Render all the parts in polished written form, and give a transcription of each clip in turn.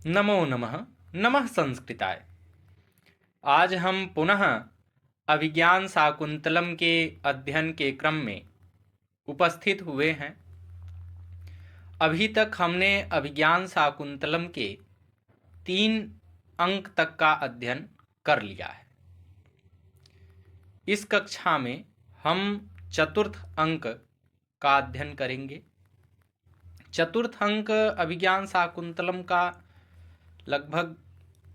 नमो नमः। नमः संस्कृताय। आज हम पुनः अभिज्ञान शाकुंतलम के अध्ययन के क्रम में उपस्थित हुए हैं। अभी तक हमने अभिज्ञान शाकुंतलम के 3 अंक तक का अध्ययन कर लिया है। इस कक्षा में हम चतुर्थ अंक का अध्ययन करेंगे। चतुर्थ अंक अभिज्ञान शाकुंतलम का लगभग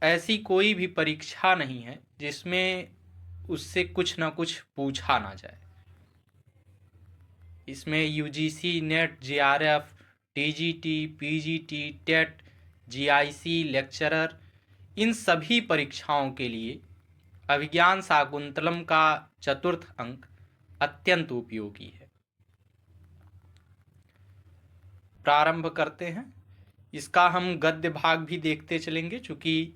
ऐसी कोई भी परीक्षा नहीं है जिसमें उससे कुछ ना कुछ पूछा ना जाए। इसमें UGC, NET, JRF, TGT, PGT, TET, GIC, lecturer, इन सभी परीक्षाओं के लिए अभिज्ञान शाकुंतलम का चतुर्थ अंक अत्यंत उपयोगी है। प्रारंभ करते हैं। इसका हम गद्य भाग भी देखते चलेंगे, चूँकि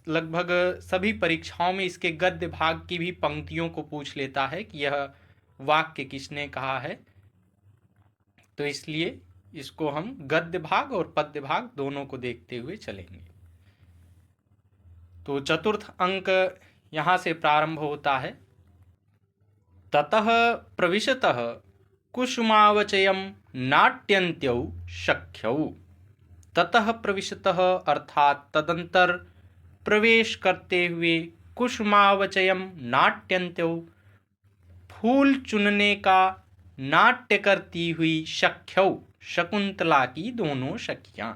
लगभग सभी परीक्षाओं में इसके गद्य भाग की भी पंक्तियों को पूछ लेता है कि यह वाक्य किसने कहा है, तो इसलिए इसको हम गद्य भाग और पद्य भाग दोनों को देखते हुए चलेंगे। तो चतुर्थ अंक यहाँ से प्रारंभ होता है। ततः प्रविशतः कुसुमावचयं नाट्यन्त्यौ शक्यौ। ततः प्रविशतः अर्थात तदंतर, प्रवेश करते हुए, कुसुमावचयम नाट्यन्त्यौ फूल चुनने का नाट्य करती हुई, शक्यौ शकुंतला की दोनों सखियां,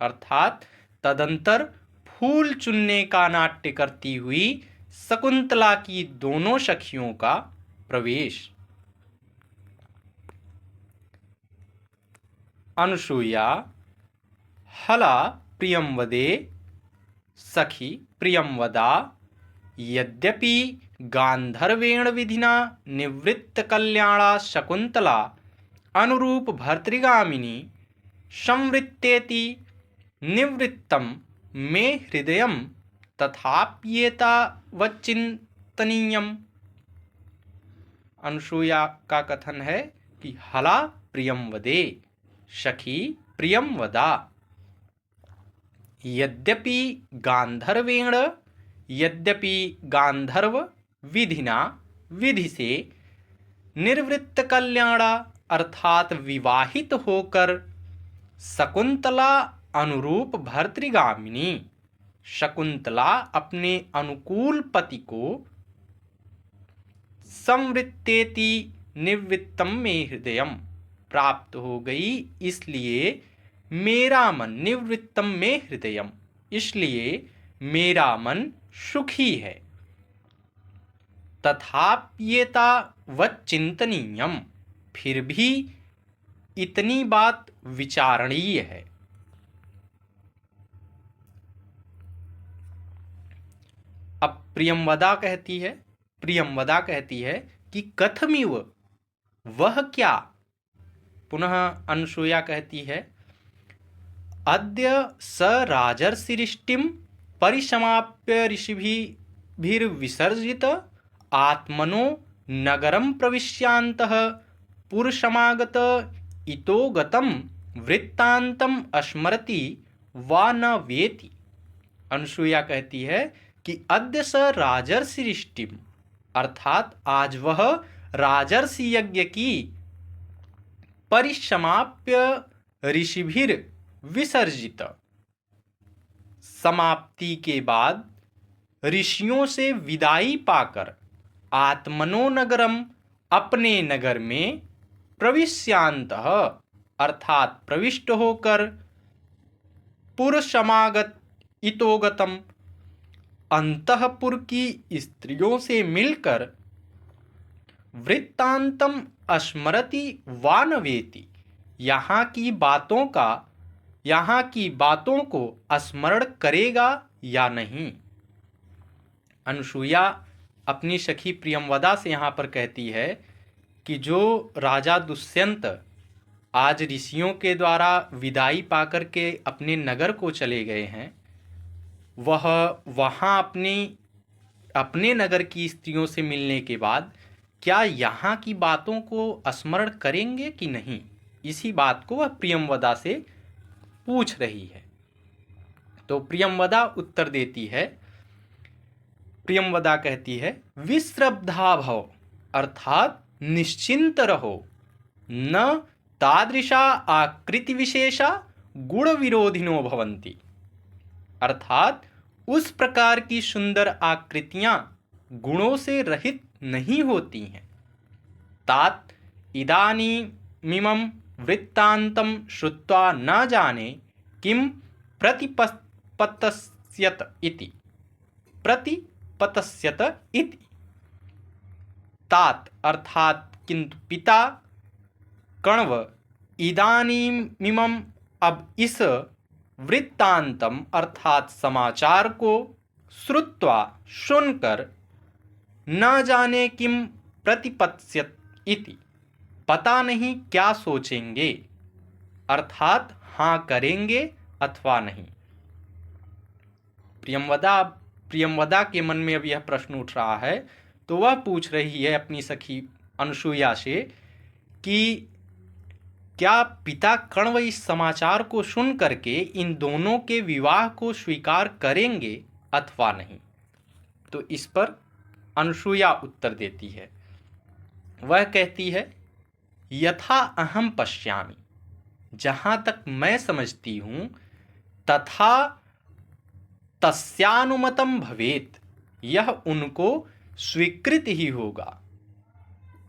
अर्थात तदंतर फूल चुनने का नाट्य करती हुई शकुंतला की दोनों सखियों का प्रवेश। अनुसूया हला प्रियं वदे सखी प्रियं वदा, यद्यपि गांधर्वेण विधिना निवृत्त कल्याणा शकुंतला अनुरूप भर्तृगामिनी संवृत्तेति निवृत्तम मे हृदयं तथाप्येतावच्चिन्तनीयम्। अनुसूया का कथन है कि हला प्रियं वदे, सखी प्रियं वदा, यद्यपि गांधर्व विधिना, विधि से, निर्वृत्त कल्याणा अर्थात विवाहित होकर, शकुंतला अनुरूप भर्तृगामिनी शकुंतला अपने अनुकूल पति को, संवृत्तेति निवृत्तम में हृदयम प्राप्त हो गई, इसलिए मेरा मन, निवृत्तम में हृदयम इसलिए मेरा मन सुखी है। तथाप्येता वच्चिन्तनीयम फिर भी इतनी बात विचारणीय है। अब प्रियंवदा कहती है कि कथमिव, वह क्या। पुनः अनुसूया कहती है, अद्य स राजर्षिरिष्टिं परिसमाप्य ऋषिभिर्विसर्जित आत्मनो नगरं प्रविश्यान्तः पुरसमागत इतो गतं वृत्तान्तम स्मरति वा न वेति। अनुसूया कहती है कि अद्य स राजर्षिरिष्टिम अर्थात आज वह राजर्षि यज्ञ की परिसमाप्य ऋषिभिर विसर्जित, समाप्ति के बाद ऋषियों से विदाई पाकर, आत्मनो नगरम अपने नगर में, प्रविश्यांतः अर्थात प्रविष्ट होकर, पुरसमागत इतोगतम अंतःपुर की स्त्रियों से मिलकर, वृत्तांतम स्मरति वा न वेति यहाँ की बातों को स्मरण करेगा या नहीं। अनुसूया अपनी सखी प्रियंवदा से यहाँ पर कहती है कि जो राजा दुष्यंत आज ऋषियों के द्वारा विदाई पाकर के अपने नगर को चले गए हैं, वह वहाँ अपने नगर की स्त्रियों से मिलने के बाद क्या यहाँ की बातों को स्मरण करेंगे कि नहीं, इसी बात को वह प्रियंवदा से पूछ रही है। तो प्रियंवदा उत्तर देती है, प्रियंवदा कहती है विश्रब्धा भव, अर्थात निश्चिंत रहो, न तादृशा आकृति विशेषा गुण विरोधिनो भवन्ति, अर्थात उस प्रकार की सुंदर आकृतियां गुणों से रहित नहीं होती हैं। तात इदानीमिमं वृत्तान्तं श्रुत्वा न जाने किं प्रतिपत्स्यत इति, प्रतिपत्स्यत इति। तात अर्थात किंतु पिता, कण्व इदानीमिमं अब इस, वृत्तांतम अर्थात समाचार को, श्रुत्वा सुनकर, न जाने किम प्रतिपत्स्यत इति पता नहीं क्या सोचेंगे, अर्थात हाँ करेंगे अथवा नहीं। प्रियंवदा के मन में अब यह प्रश्न उठ रहा है, तो वह पूछ रही है अपनी सखी अनुसूया से कि क्या पिता कण्व इस समाचार को सुन करके इन दोनों के विवाह को स्वीकार करेंगे अथवा नहीं। तो इस पर अनुसूया उत्तर देती है, वह कहती है यथा अहम पश्यामि, जहाँ तक मैं समझती हूँ, तथा तस्यानुमतम भवेत, यह उनको स्वीकृत ही होगा।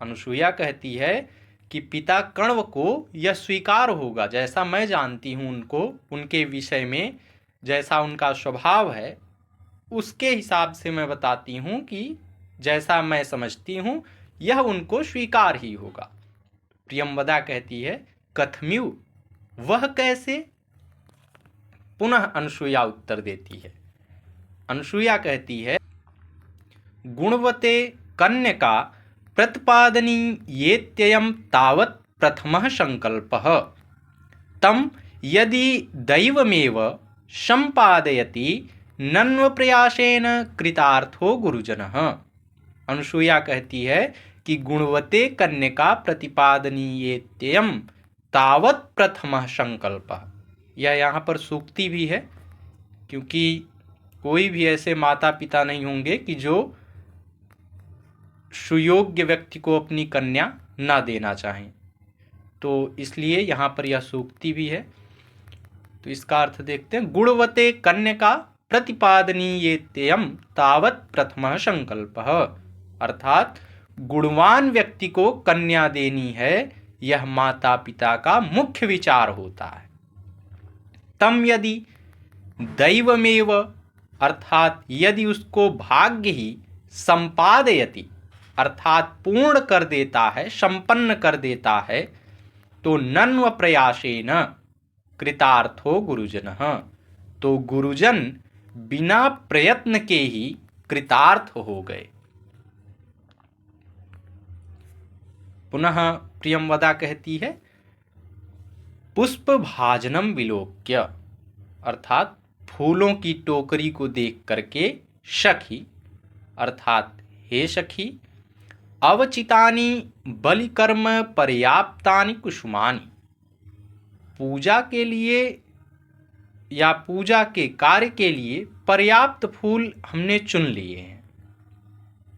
अनुसूया कहती है कि पिता कण्व को यह स्वीकार होगा, जैसा मैं जानती हूँ उनको, उनके विषय में जैसा उनका स्वभाव है उसके हिसाब से मैं बताती हूँ कि जैसा मैं समझती हूँ यह उनको स्वीकार ही होगा। प्रियंवदा कहती है कथम्यु, वह कैसे? पुनः अनुसूया उत्तर देती है, अनुसूया कहती है गुणवते कन्यका प्रतिपादनीयेत्ययं तावत् प्रथमः संकल्पः, तम यदि दैवमेव संपादयति नन्वप्रयासेन कृतार्थो गुरुजनः। अनुसूया कहती है कि गुणवते कन्यका प्रतिपादनीयेत्ययं तावत् प्रथमः संकल्पः, यह यहाँ पर सूक्ति भी है, क्योंकि कोई भी ऐसे माता पिता नहीं होंगे कि जो सुयोग्य व्यक्ति को अपनी कन्या ना देना चाहें, तो इसलिए यहाँ पर यह सूक्ति भी है। तो इसका अर्थ देखते हैं, गुणवते कन्यका प्रतिपादनीयेत्ययं तावत् प्रथमः संकल्पः, अर्थात गुणवान व्यक्ति को कन्या देनी है, यह माता पिता का मुख्य विचार होता है। तम यदि दैवमेव, अर्थात यदि उसको भाग्य ही संपादयति, अर्थात पूर्ण कर देता है, संपन्न कर देता है, तो नन्व प्रयासेन कृतार्थो गुरुजनः, तो गुरुजन बिना प्रयत्न के ही कृतार्थ हो गए। पुनः प्रियंवदा कहती है पुष्प भाजनम विलोक्य, अर्थात फूलों की टोकरी को देख करके, सखी अर्थात हे सखी, अवचितानि बलिकर्म पर्याप्तानि कुसुमानि, पूजा के लिए या पूजा के कार्य के लिए पर्याप्त फूल हमने चुन लिए हैं।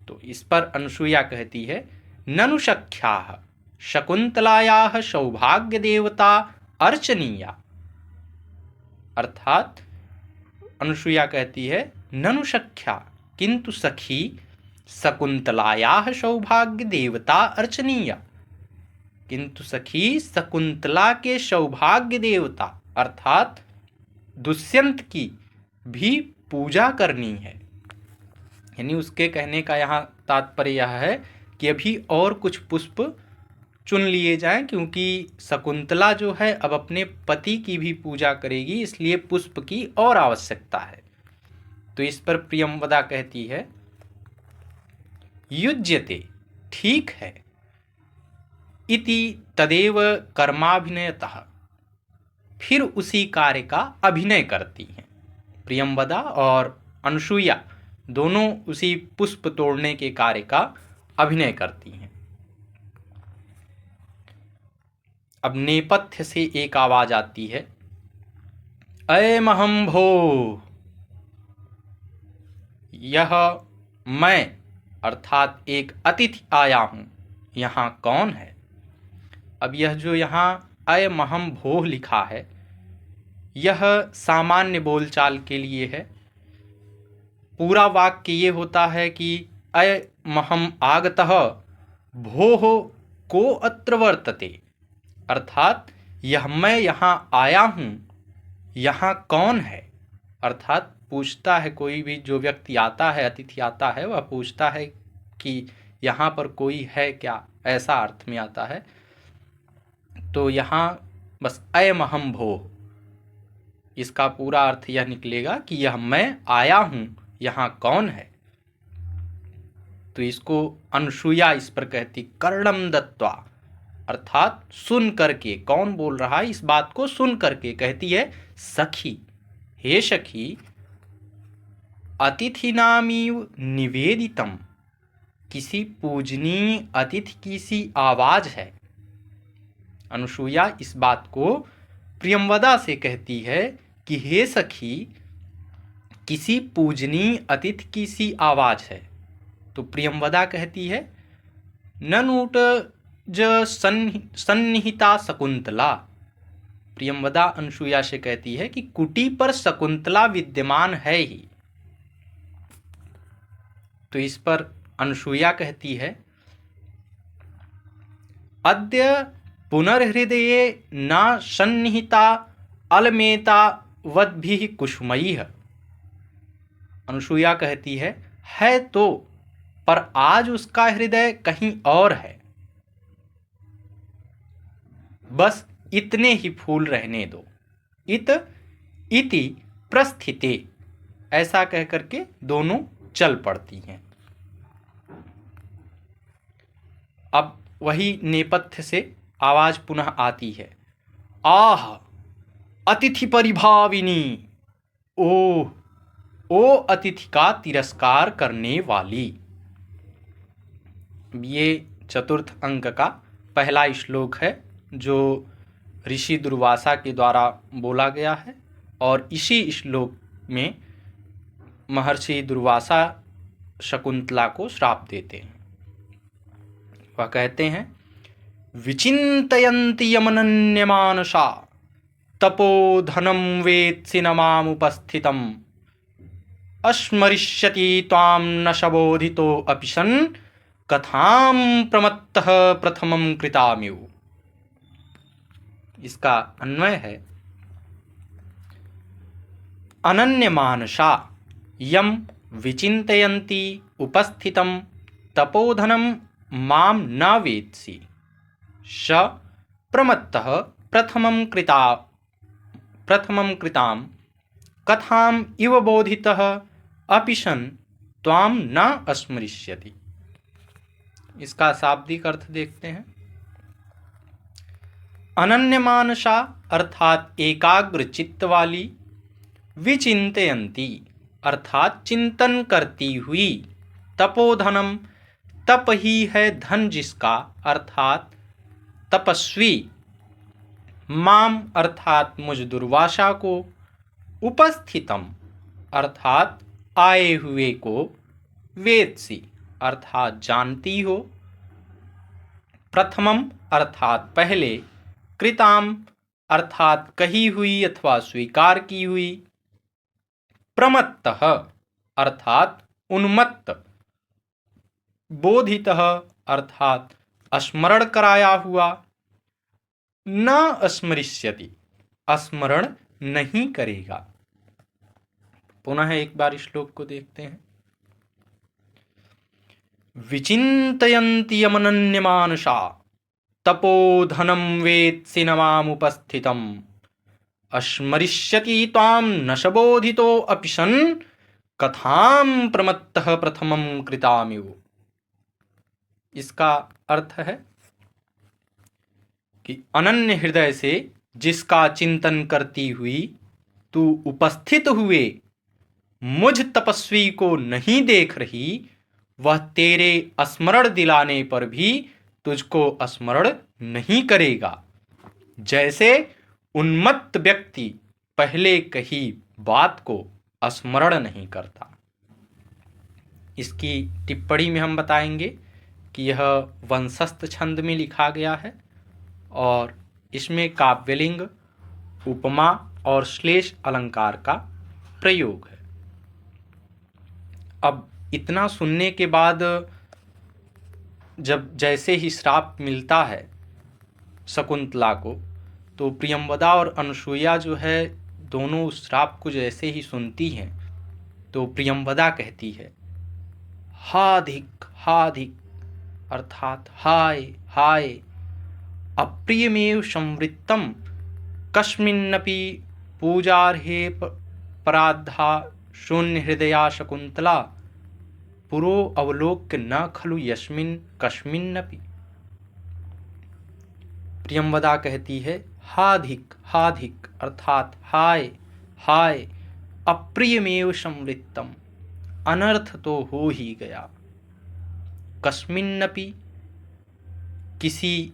तो इस पर अनुसूया कहती है ननु सख्याः शकुंतलायाः सौभाग्य देवता अर्चनीया, अर्थात अनुसूया कहती है ननु सख्या, किंतु सखी, शकुंतलायाः सौभाग्य देवता अर्चनीया, किंतु सखी शकुंतला के सौभाग्य देवता अर्थात दुष्यंत की भी पूजा करनी है। यानी उसके कहने का यहाँ तात्पर्य यह है कि अभी और कुछ पुष्प चुन लिए जाएं, क्योंकि शकुंतला जो है अब अपने पति की भी पूजा करेगी, इसलिए पुष्प की और आवश्यकता है। तो इस पर प्रियंवदा कहती है युज्यते, ठीक है, इति तदेव कर्माभिनयतः, फिर उसी कार्य का अभिनय करती हैं। प्रियंवदा और अनुसूया दोनों उसी पुष्प तोड़ने के कार्य का अभिनय करती हैं। अब नेपथ्य से एक आवाज आती है, अयमहं भो, यह मैं अर्थात एक अतिथि आया हूँ, यहाँ कौन है। अब यह जो यहाँ अयमहं भोः लिखा है, यह सामान्य बोलचाल के लिए है। पूरा वाक्य ये होता है कि अयमहं आगतः भोः को अत्र वर्तते, अर्थात यह मैं यहाँ आया हूँ, यहाँ कौन है। अर्थात पूछता है, कोई भी जो व्यक्ति आता है, अतिथि आता है, वह पूछता है कि यहाँ पर कोई है क्या, ऐसा अर्थ में आता है। तो यहाँ बस अयमहं भोः, इसका पूरा अर्थ यह निकलेगा कि यह मैं आया हूँ, यहाँ कौन है। तो इसको अनुसूया इस पर कहती, कर्णम दत्वा, अर्थात सुन करके, कौन बोल रहा है इस बात को सुन करके कहती है, सखी, हे सखी, अतिथिनामीव निवेदितम, किसी पूजनीय अतिथि की सी आवाज है। अनुसूया इस बात को प्रियंवदा से कहती है कि हे सखी, किसी पूजनीय अतिथि की सी आवाज है। तो प्रियंवदा कहती है, ननूट ज सन्निहिता शकुंतला। प्रियंवदा अनुसूया से कहती है कि कुटी पर शकुंतला विद्यमान है ही। तो इस पर अनुसूया कहती है, अद्य पुनर्हृदये न सन्निहिता अलमेता वद्भिः कुसुमैः। अनुसूया कहती है तो, पर आज उसका हृदय कहीं और है, बस इतने ही फूल रहने दो। इत इति प्रस्थिते, ऐसा कह करके दोनों चल पड़ती हैं। अब वही नेपथ्य से आवाज पुनः आती है, आह अतिथि परिभाविनी, ओ अतिथि का तिरस्कार करने वाली। ये चतुर्थ अंक का पहला श्लोक है जो ऋषि दुर्वासा के द्वारा बोला गया है, और इसी श्लोक में महर्षि दुर्वासा शकुंतला को श्राप देते हैं। वह कहते हैं, विचिन्तयन्ति यमनन्यमानसा तपोधनं वेत्सि न मामुपस्थितम् अस्मरिष्यति त्वां न शबोधितो अपि सन् कथां प्रमत्तः प्रथमं कृताम्यु। इसका अन्वय है, अनन्यमानसा यम विचिन्तयन्ति उपस्थितं तपोधनं मां न वेत्सि स प्रमत्तः प्रथमं कृतां कथाम इव बोधितः अपि सन् त्वां न अस्मरिष्यति। इसका शाब्दिक अर्थ देखते हैं। अनन्यमानसा अर्थात एकाग्र चित्त वाली, विचिन्तयन्ति अर्थात चिंतन करती हुई, तपोधनम तप ही है धन जिसका, अर्थात तपस्वी, माम अर्थात मुझ दुर्वासा को, उपस्थितम अर्थात आए हुए को, वेत्सि अर्थात जानती हो, प्रथमम अर्थात पहले, कृताम अर्थात कही हुई अथवा स्वीकार की हुई, प्रमत्तः अर्थात उन्मत्त, बोधितः अर्थात स्मरण कराया हुआ, न स्मरिष्यति स्मरण नहीं करेगा। पुनः एक बार श्लोक को देखते हैं। विचिन्तयन्ति यमनन्यमानसा तपोधनं वेत्सि न मामुपस्थितम् अस्मरिष्यति त्वां न शबोधितो अपि सन् कथां प्रमत्तः प्रथमं कृताम्यु। इसका अर्थ है कि अनन्य हृदय से जिसका चिंतन करती हुई तू उपस्थित हुए मुझ तपस्वी को नहीं देख रही, वह तेरे स्मरण दिलाने पर भी तुझको स्मरण नहीं करेगा। जैसे उन्मत्त व्यक्ति पहले कही बात को स्मरण नहीं करता। इसकी टिप्पणी में हम बताएंगे कि यह वंशस्थ छंद में लिखा गया है और इसमें काव्यलिंग, उपमा और श्लेष अलंकार का प्रयोग है। अब इतना सुनने के बाद जब जैसे ही श्राप मिलता है शकुंतला को, तो प्रियंवदा और अनसुईया जो है दोनों उस श्राप को जैसे ही सुनती हैं तो प्रियंवदा कहती है हा धिक अर्थात हाय हाय, अप्रियमेव संवृत्तम कस्मिन्नपि पूजार्हे पराद्धा शून्य हृदया शकुंतला पुरो अवलोक्य न खलु यस्मिन् कस्मिन्नपि। प्रियंवदा कहती है हा धिक अर्थात हाय हाय, अप्रियमेव संवृत्तम, अनर्थ तो हो ही गया, कस्मिन्नपि, किसी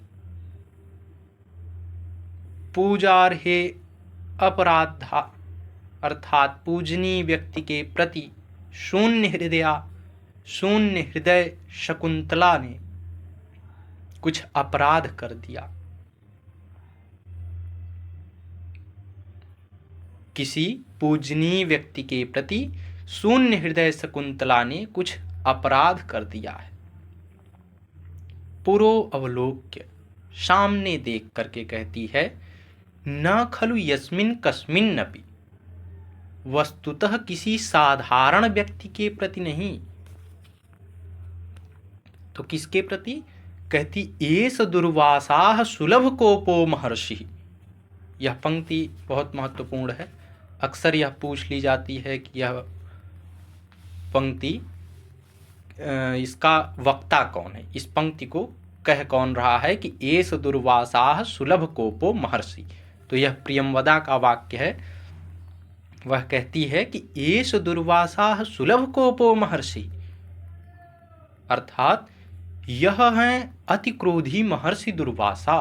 पूजार्हे अपराधा अर्थात पूजनीय व्यक्ति के प्रति शून्य हृदय शकुंतला ने कुछ अपराध कर दिया। किसी पूजनीय व्यक्ति के प्रति शून्य हृदय शकुंतला ने कुछ अपराध कर दिया है। पुरो अवलोक्य, सामने देख करके कहती है न खलु यस्मिन् कस्मिन्नपि, वस्तुतः किसी साधारण व्यक्ति के प्रति नहीं। तो किसके प्रति कहती, एष दुर्वासाः सुलभ कोपो महर्षि। यह पंक्ति बहुत महत्वपूर्ण है। अक्सर यह पूछ ली जाती है कि यह पंक्ति इसका वक्ता कौन है, इस पंक्ति को कह कौन रहा है कि एष दुर्वासाः सुलभ कोपो महर्षि। तो यह प्रियंवदा का वाक्य है। वह कहती है कि एष दुर्वासाः सुलभ कोपो महर्षि, अर्थात यह हैं अति क्रोधी महर्षि दुर्वासा,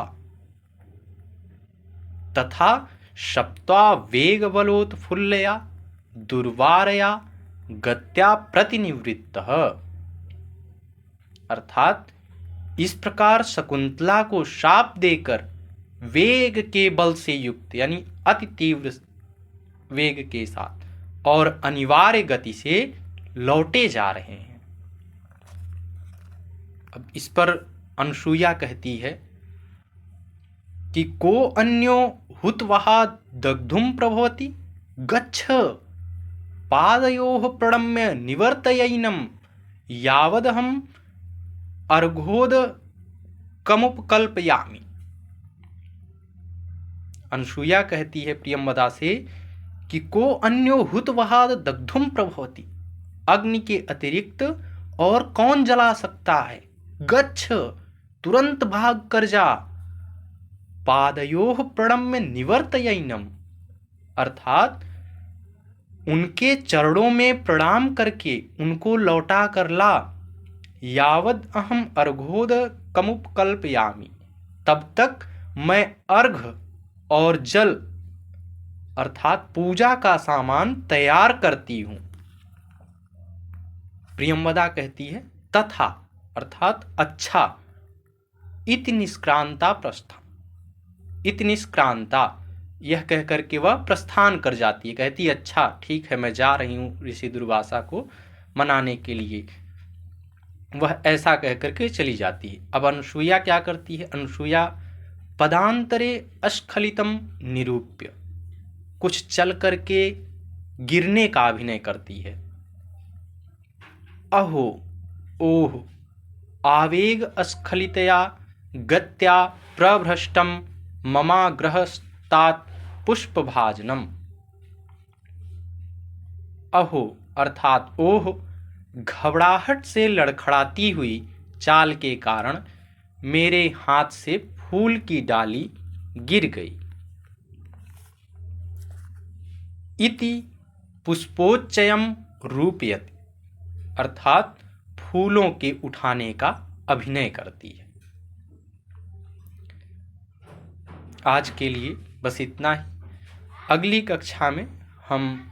तथा सप्ता वेग बलोत्फुल्लया दुर्वारया गत्या प्रतिनिवृत्तः, अर्थात इस प्रकार शकुंतला को शाप देकर वेग के बल से युक्त यानी अति तीव्र वेग के साथ और अनिवार्य गति से लौटे जा रहे हैं। अब इस पर अनसुईया कहती है कि को अन्यो हुतवहा दग्धुम प्रभवति, गच्छ पादयोः प्रणम्य निवर्तयैनम यावदहम अर्घोद कमुपकल्पयामि। अनसुईया कहती है प्रियंवदा से कि को अन्यो हुतवहा दग्धुम प्रभवति, अग्नि के अतिरिक्त और कौन जला सकता है, गच्छ तुरंत भाग कर जा, पादयोः प्रणम्य निवर्तयैनम, अर्थात उनके चरणों में प्रणाम करके उनको लौटा कर ला, यावद अहम अर्घोद कमुपकल्पयामि, तब तक मैं अर्घ और जल अर्थात पूजा का सामान तैयार करती हूं। प्रियंवदा कहती है तथा अर्थात अच्छा, इति निष्क्रांता प्रस्थान, इति निष्क्रांता, यह कहकर के वह प्रस्थान कर जाती है। कहती है अच्छा ठीक है, मैं जा रही हूँ ऋषि दुर्वासा को मनाने के लिए। वह ऐसा कहकर के चली जाती है। अब अनसुईया क्या करती है, अनसुईया पदांतरे अस्खलितम निरूप्य, कुछ चल करके गिरने का अभिनय करती है। अहो ओह आवेग स्खलितया गत्या प्रभ्रष्टम ममाग्रहस्तात् पुष्पभाजनम। अहो अर्थात ओह, घबराहट से लड़खड़ाती हुई चाल के कारण मेरे हाथ से फूल की डाली गिर गई। इति पुष्पोच्चयम रूपयति, अर्थात फूलों के उठाने का अभिनय करती है। आज के लिए बस इतना ही। अगली कक्षा में हम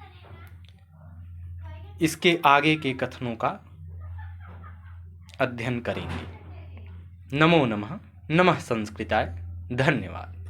इसके आगे के कथनों का अध्ययन करेंगे। नमो नमः। नमः संस्कृताय। धन्यवाद।